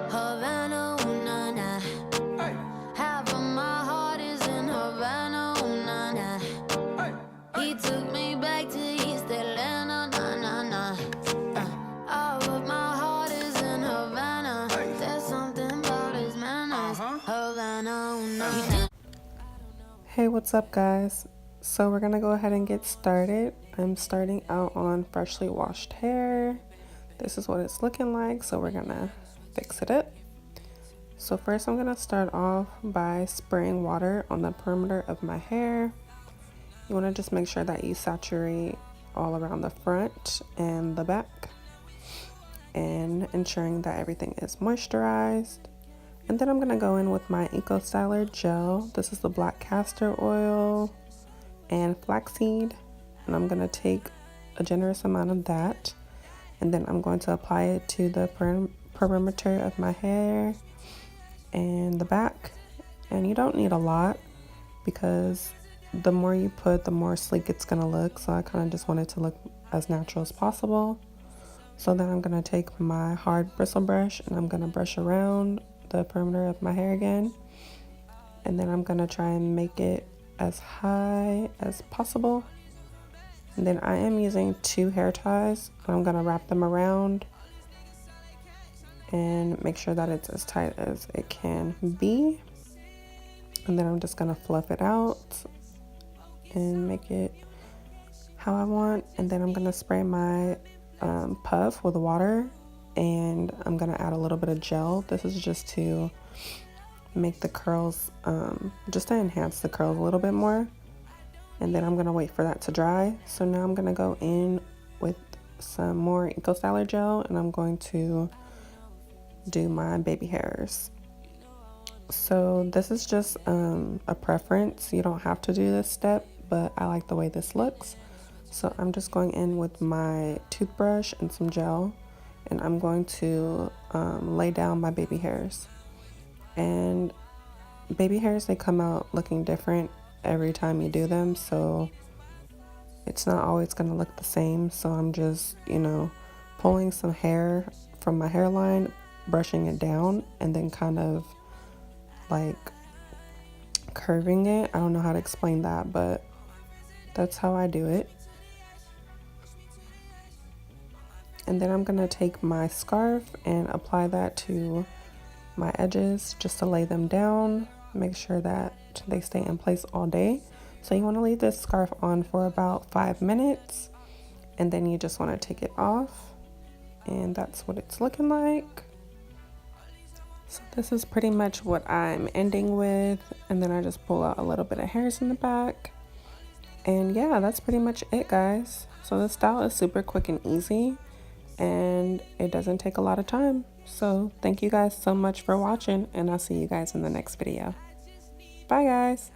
Havana, ooh, nah, nah. Half of my heart is in Havana, ooh, nah, nah. He took me back to East Atlanta, nah, nah, nah. All of my heart is in Havana. There's something about his manners. Havana, ooh, nah, nah. Hey, what's up guys? So we're gonna go ahead and get started. I'm starting out on freshly washed hair. This is what it's looking like, so we're gonna fix it up. So first I'm gonna start off by spraying water on the perimeter of my hair. You wanna just make sure that you saturate all around the front and the back, and ensuring that everything is moisturized. And then I'm gonna go in with my Eco Styler gel. This is the black castor oil and flaxseed, and I'm gonna take a generous amount of that, and then I'm going to apply it to the perimeter of my hair and the back. And you don't need a lot, because the more you put, the more sleek it's gonna look, so I kind of just want it to look as natural as possible. So then I'm gonna take my hard bristle brush and I'm gonna brush around the perimeter of my hair again, and then I'm gonna try and make it as high as possible. And then I am using 2 hair ties. I'm gonna wrap them around and make sure that it's as tight as it can be, and then I'm just gonna fluff it out and make it how I want. And then I'm gonna spray my puff with water, and I'm gonna add a little bit of gel. This is just to make the curls, just to enhance the curls a little bit more. And then I'm gonna wait for that to dry. So now I'm gonna go in with some more Eco Styler gel, and I'm going to do my baby hairs. So this is just a preference. You don't have to do this step, but I like the way this looks. So I'm just going in with my toothbrush and some gel, and I'm going to lay down my baby hairs. And baby hairs, they come out looking different every time you do them, so it's not always going to look the same. So I'm just, pulling some hair from my hairline, brushing it down, and then kind of like curving it. I don't know how to explain that, but that's how I do it. And then I'm gonna take my scarf and apply that to my edges just to lay them down, make sure that they stay in place all day. So you want to leave this scarf on for about 5 minutes, and then you just want to take it off, and that's what it's looking like. So this is pretty much what I'm ending with, and then I just pull out a little bit of hairs in the back. And yeah, that's pretty much it, guys. So the style is super quick and easy, and it doesn't take a lot of time. So thank you guys so much for watching, and I'll see you guys in the next video. Bye guys.